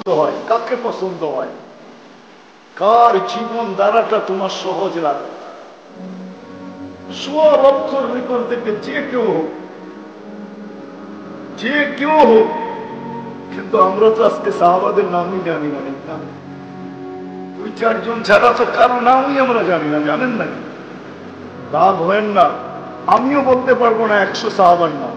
হয়, কাকে পছন্দ হয়, কার জীবন ধারাটা তোমার সহজ লাগে। সোয়া লক্ষর ভিতর থেকে যে কেউ হোক, যে কেউ হোক, কিন্তু আমরা তো আজকে সাহাবাদের নামই জানি না। দুই চারজন ছাড়া তো কারো নামই আমরা জানি না, জানেন না? রাগ হয় না, আমিও বলতে পারবো না 100 সাহাবার নাম।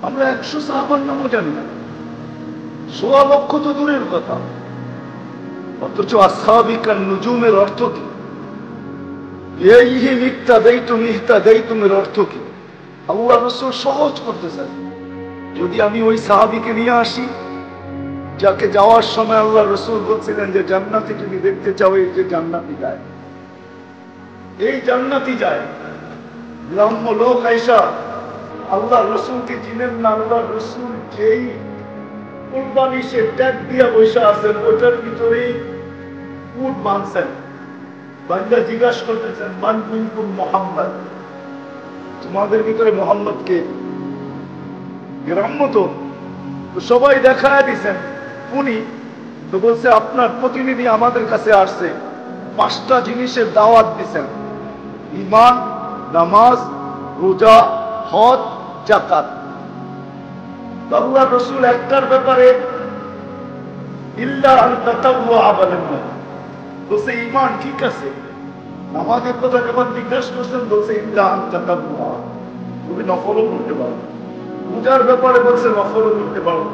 আমরা 100 সাহাবার নামও জানি না, সোয়া লক্ষ তো দূরের কথা। অথচ আসহাবিকান নুজুমের অর্থ কি? এই মিথ্যা দেই তুমের অর্থ কি? আল্লাহ রাসূল সহজ করতে চান। যদি আমি ওই সাহাবীকে নিয়ে আসি যাকে যাওয়ার সময় আল্লাহ রাসূল বলছিলেন যে জান্নাতে তুমি দেখতে চাও, এই যে জান্নাতি যায়, এই জান্নাতি যায়। ব্রাহ্ম লোক আয়েশা আল্লাহ রাসূলকে চিনেন না। আল্লাহ রাসূল যেই কুরবানি সে ট্যাগ দিয়া বসে আছেন, ওটার ভিতরেই উট বাঁধছেন। বান্দা জিজ্ঞাসা করতেছেন, মান মিনকুম মুহাম্মদ, তোমাদের ভিতরে মোহাম্মদ কে? গ্রাম্য তো সবাই দেখায় দিচ্ছেন উনি তো বলছে আপনার প্রতিনিধি আমাদের কাছে আসছে, 5টা জিনিসের দাওয়াত দিচ্ছেন, ঈমান, নামাজ, রোজা, হজ, যাকাত। আল্লাহ রাসূল একটার ব্যাপারে ইল্লা আন তাতাওয়া বলেন না, বলছে ঈমান ঠিক আছে। নামাজের কথা যখন জিজ্ঞাসা করছেন বলছে ইল্লা আন তাতাওয়া, তুমি নফলও করতে পারো। রোজার ব্যাপারে বলছে নফলও করতে পারো।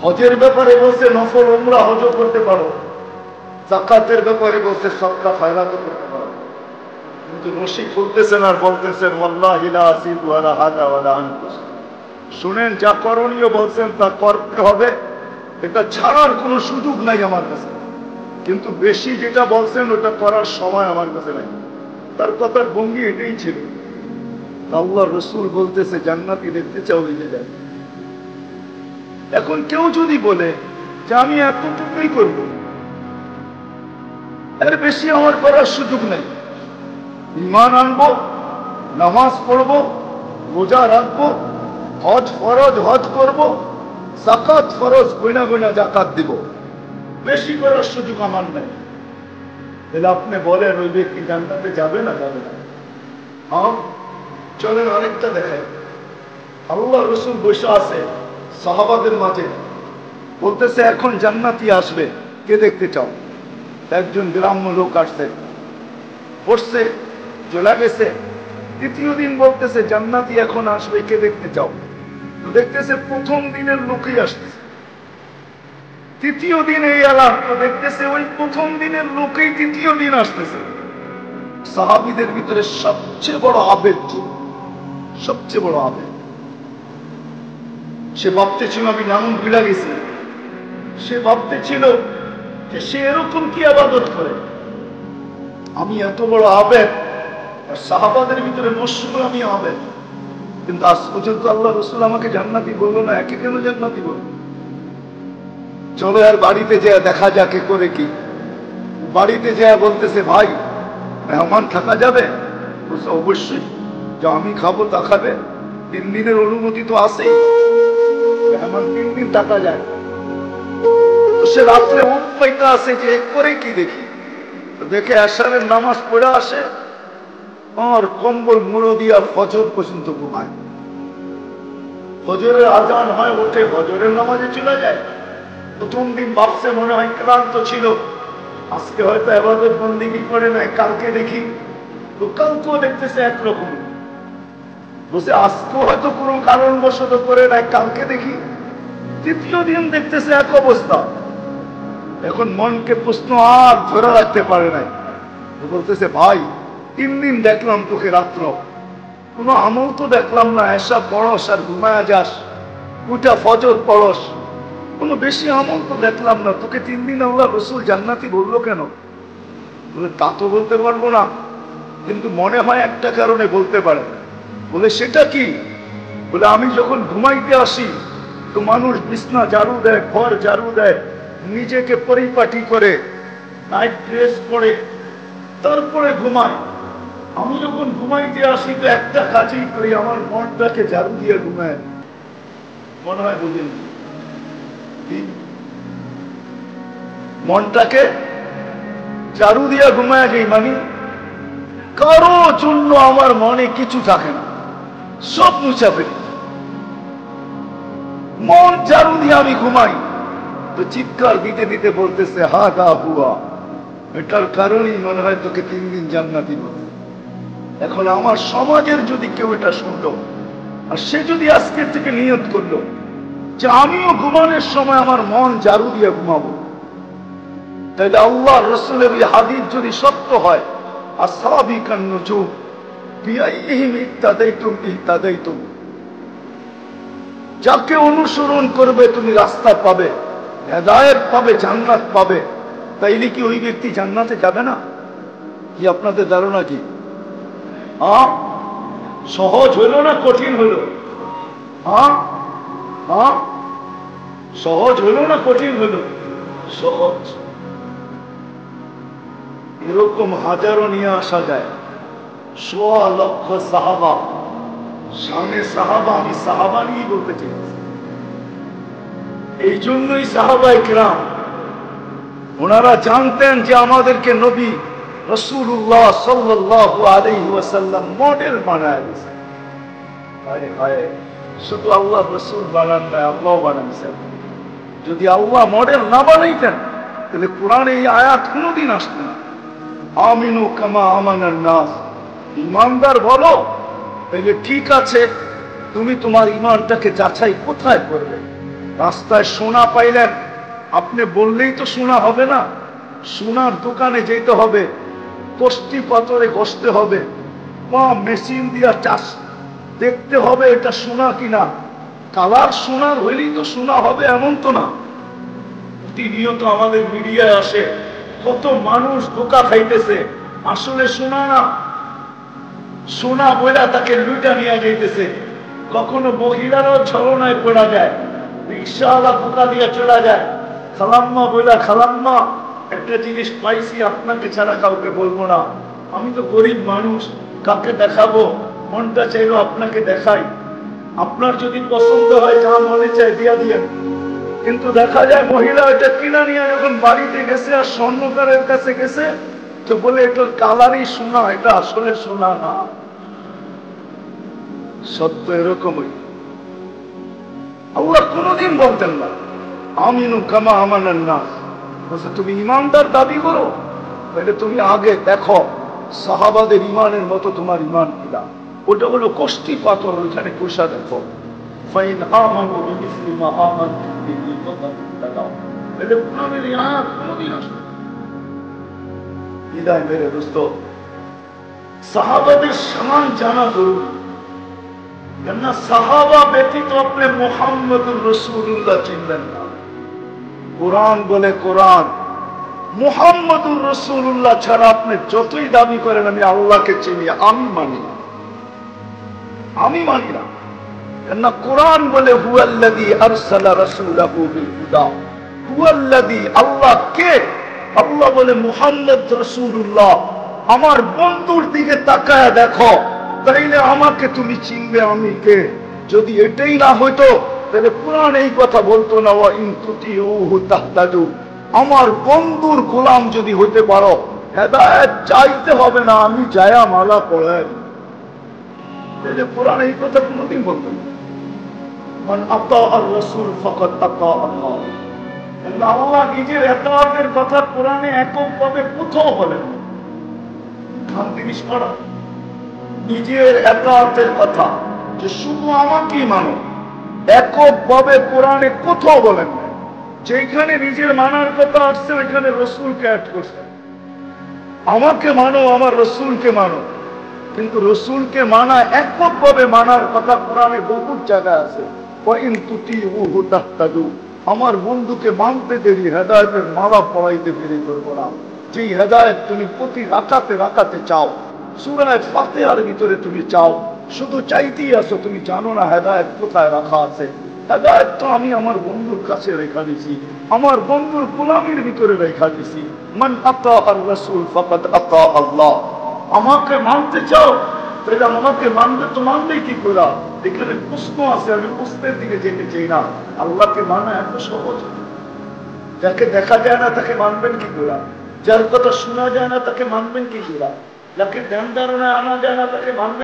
হজের ব্যাপারে বলছে নফল উমরা হজও করতে পারো। যাকাতের ব্যাপারে বলছে সদকা খয়রাতও করতে পারো। কিন্তু রশিদ বলতেছেন আর বলতেছেন ওয়াল্লাহি লা আসিদু আলা হাদা ওয়ালা আনকুস, শুনেন যা করণীয় বলছেন তা করতে হবে, এটা ছাড়ার কোনো সুযোগ নাই আমার কাছে। কিন্তু বেশি যেটা বলছেন ওটা করার সময় আমার কাছে নাই। তার কথার ভঙ্গি এটাই ছিল। আল্লাহ রাসূল বলতেছে জান্নাতি দেখতে চাও, এই যে যায়। এখন কেউ যদি বলে যে আমি এতটুকুই করবো, এর বেশি আমার করার সুযোগ নেই, ঈমান আনবো, নামাজ পড়বো, রোজা রাখবো, হজ ফরজ হজ করবো, যাকাত ফরজ গয়না গয়না যাকাত দিব, বেশি করার সুযোগ আমার নেই, তাহলে আপনি বলেন ওই ব্যক্তি জান্নাতে যাবে না? যাবে না। হ্যাঁ, চলেন আরেকটা দেখাই। আল্লাহ রাসূল বসে আছে সাহাবাদের মাঝে, বলতেছে এখন জান্নাতি আসবে, কে দেখতে চাও? একজন গ্রাম্য লোক আসছে, পড়ছে, চলে গেছে। তৃতীয় দিন বলতেছে জান্নাতি এখন আসবে, কে দেখতে চাও? দেখতেছে প্রথম দিনের লোকই আসতেছে। তৃতীয় দিন এই আলাপ, দেখতেছে ওই প্রথম দিনের লোকই তৃতীয় দিন আসতেছে। সাহাবীদের ভিতরে সবচেয়ে বড় আবেগ, সবচেয়ে বড় আবেগ। সে ভাবতে ছিল আমি নাম ভুলে গেছি। সে ভাবতে ছিল যে সে এরকম কি ইবাদত করে। আমি এত বড় আবেগ, আর সাহাবাদের ভিতরে মশহুর আমি আবেগ। কিন্তু আজ পর্যন্ত আল্লাহ রাসূল আমাকে জান্নাতি বললো না, একে কেন জান্নাতি বলল? চলো আর বাড়িতে যেয়ে দেখা যাকে করে কি। বাড়িতে যেয়ে বলতেছে ভাই মেহমান থাকা যাবে? বলছে অবশ্যই, যা আমি খাবো তা খাবে। 3 দিনের অনুমতি তো আছেই, মেহমান 3 দিন থাকা যায়। সে রাত্রে উপায়টা আছে যে করে কি দেখি, দেখে আশারের নামাজ পড়ে আসে, আর কম্বল মুড়ো দিয়া ফজর পর্যন্ত ঘুমায়। ফজরের আজান হয়, ওঠে, ফজরের নামাজে চলে যায়। প্রথম দিন ভাবছে মনে হয় ক্লান্ত ছিল, আজকে হয়তো ইবাদত বন্দেগী করে নাই, কালকে দেখি। তো কালকেও দেখতেছে একরকম, বলছে আজকেও হয়তো কোনো কারণবশত করে নাই, কালকে দেখি। তৃতীয় দিন দেখতেছে এক অবস্থা। এখন মনকে প্রশ্ন আর ধরে রাখতে পারে নাই, বলতেছে ভাই 3 দিন দেখলাম তোকে রাত্র, কোনো আমল তো দেখলাম না, এসা পড়স আর ঘুমায়া যাস, উঠা ফজর পড়স, কোনো বেশি আমল তো দেখলাম না, তোকে 3 দিন আল্লাহ রাসূল জান্নাতি বললো কেন? বলে তা তো বলতে পারবো না, কিন্তু মনে হয় একটা কারণে বলতে পারে। বলে সেটা কি? বলে আমি যখন ঘুমাইতে আসি তো মানুষ বিছনা ঝাড়ু দেয়, ঘর ঝাড়ু দেয়, নিজেকে পরিপাটি করে, নাইট ড্রেস পরে, তারপরে ঘুমায়। আমি যখন ঘুমাইতে আসি তো একটা কাজই করি, আমার মনটাকে ঝাড়ু দিয়ে ঘুমায়। মনে হয় বুঝেন মনটাকে ঝাড়ু দিয়া ঘুমায় যাই, মানে কারো জন্য আমার মনে কিছু থাকে না, সব মুছা ফেলি। মন ঝাড়ু দিয়ে আমি ঘুমাই তো চিৎকার দিতে দিতে বলতেছে হা গা হুয়া, এটার কারণেই মনে হয় তোকে 3 দিন জান্নাতি বলতে। এখন আমার সমাজের যদি কেউ এটা শুনলো আর সে যদি আজকের থেকে নিয়ত করলো যে আমিও ঘুমানোর সময় আমার মন ঝাড়ু দিয়ে ঘুমাবো, তাহলে আল্লাহ রসুলের এই হাদিস যদি সত্য হয়, আসহাবিকান নুজুম বিআইহিম ইহতাদাইতুম ইহতাদাইতুম, যাকে অনুসরণ করবে তুমি রাস্তা পাবে, হেদায়েত পাবে, জান্নাত পাবে। তাইলে কি ওই ব্যক্তি জান্নাতে যাবে না? কি আপনাদের ধারণা কি? সহজ হইল না কঠিন হইল? সহজ হইল না কঠিন হইল? সহজ। এরকম হাজারো নিয়ে আসা যায়, 1.25 লক্ষ সাহাবা, শানে সাহাবা, আমি সাহাবা নিয়ে বলতে চাইছি। এই জন্যই সাহাবায়ে কেরাম ওনারা জানতেন যে আমাদেরকে নবী রাসূলুল্লাহ সাল্লাল্লাহু আলাইহি ওয়াসাল্লাম মডেল বানায় দিয়েছেন। হায় হায়, শুধু আল্লাহ রাসূল বানান না, আল্লাহ বানাইছেন। যদি আল্লাহ মডেল না বানাইতেন তাহলে কোরআনে এই আয়াত কোনোদিন আসতো না। আমিনু কামা আমানান নাস, ইমানদার বলো। তাহলে ঠিক আছে, তুমি তোমার ইমানটাকে যাচাই কোথায় করবে? রাস্তায় সোনা পাইলেন, আপনি বললেই তো সোনা হবে না। সোনার দোকানে যেতে হবে, কষ্টি পাথরে ঘষতে হবে, মেশিন দিয়া চাষ দেখতে হবে এটা সোনা কিনা। কালার সোনার হইলেই তো সোনা হবে এমন তো না। প্রতিনিয়ত আমাদের মিডিয়ায় আসে কত মানুষ ধোঁকা খাইতেছে, আসলে সোনা না, সোনা বইলা তাকে লুটা নিয়ে যাইতেছে। কখনো মহিলারাও ছলনায় পড়া যায়, রিক্সাওয়ালা ধোঁকা দিয়ে চলে যায়। খালাম্মা বইলা, খালাম্মা একটা জিনিস পাইছি, আপনাকে ছাড়া কাউকে বলবো না, আমি তো গরিব মানুষ, কাকে দেখাবো, মনটা চাইলো আপনাকে দেখাই, আপনার যদি পছন্দ হয় যা মনে চাই দিয়া দিয়ে। কিন্তু দেখা যায় মহিলা এটা কিনা নিয়ে যখন বাড়িতে গেছে আর স্বর্ণকারের কাছে গেছে তো বলে এটার কালারই সোনা, এটা আসলে সোনা না। সত্য এরকমই। আল্লাহ কোনদিন বলতেন না আমিনু কামা আমানান নাস। তুমি ইমানদার দাবি করো, তাহলে তুমি আগে দেখো সাহাবাদের ইমানের মতো তোমার ইমান কিনা। ওটা হলো কষ্টি পাথর, ওইখানে কুশা দেখো। ফাইন আমানু বিমিসলি মা আমানতুম বিহি ফাকাদ ইহতাদাও। এটা কোরআনের আয়াত কোনদিন আসবে। বিদায় মেরে দোস্ত, সাহাবাদের সম্মান জানা জরুরি। কেননা সাহাবা ব্যতীত আপনি মুহাম্মদুর রাসূলুল্লাহ চিনলেন না। কোরআন বলে, কোরআন মুহাম্মদুর রাসূলুল্লাহ ছাড়া আপনি যতই দাবি করেন আমি আল্লাহকে চিনি, আমি মানি না, আমি মানি না। কেননা কোরআন বলে হুয়াল্লাযী আরসালা রাসূলাহু বিল হুদা, হুয়াল্লাযী, আল্লাহ কে? আল্লাহ বলে মুহাম্মদ রাসূলুল্লাহ। আমার বন্ধুর দিকে তাকায় দেখো, তাইলে আমাকে তুমি চিনবে আমি কে। যদি এটাই না হইতো তাহলে কোরআন এই কথা বলতো না, ওয়া ইন তুতিউহু তাহতাদু। আমার বন্ধুর গোলাম যদি হইতে পারো হেদায়েত চাইতে হবে না, আমি যায়া মালা পড়াই। তাহলে কোরআন এই কথা কোনদিন বলতো না। মান আতা আর রাসূল ফাকাদ আতা আল্লাহ। আল্লাহ নিজের ইতাআতের কথা কোরআনে এককভাবে কোথাও বলেন না। জিনিস পড়া নিজের ইতাআতের কথা যে শুধু আমাকেই মানো, এককভাবে কোরআনে কোথাও বলেন না। যেখানে নিজের মানার কথা আসছে ওইখানে রাসূলকে অ্যাড করছে। আমাকে মানো, আমার রাসূলকে মানো, কিন্তু রাসূলকে মানা এককভাবে মানার কথা কোরআনে বহু জায়গায় আছে। ওয়া ইন তুতিউহু তাহতাদু। আমার বন্ধুকে মানতে দেরি হেদায়েতের মালা পড়াইতে দেরি করবো না। যে হেদায়েত তুমি প্রতি রাকাতে রাকাতে চাও, সূরা ফাতিহার ভিতরে তুমি চাও, শুধু চাইতেই আছো, তুমি জানো না হেদায়েত কোথায় রাখা আছে। হেদায়েত তো আমি আমার বন্ধুর কাছে রেখা দিছি, আমার বন্ধুর গোলামির ভিতরে রেখা দিছি। মান আতা আর রাসূল ফাকাদ আতা আল্লাহ। আমাকে মানতে চাও, তাহলে আমাকে মানবে তো মানবে কি করে? এখানে প্রশ্ন আছে, আমি প্রশ্নের দিকে যেতে চাই না। আল্লাহকে মানা এত সহজ? যাকে দেখা যায় না তাকে মানবেন কি করে? যার কথা শোনা যায় না তাকে মানবেন কি করে? যাকে ধ্যান ধারণা আনা যায় না তাকে মানবেন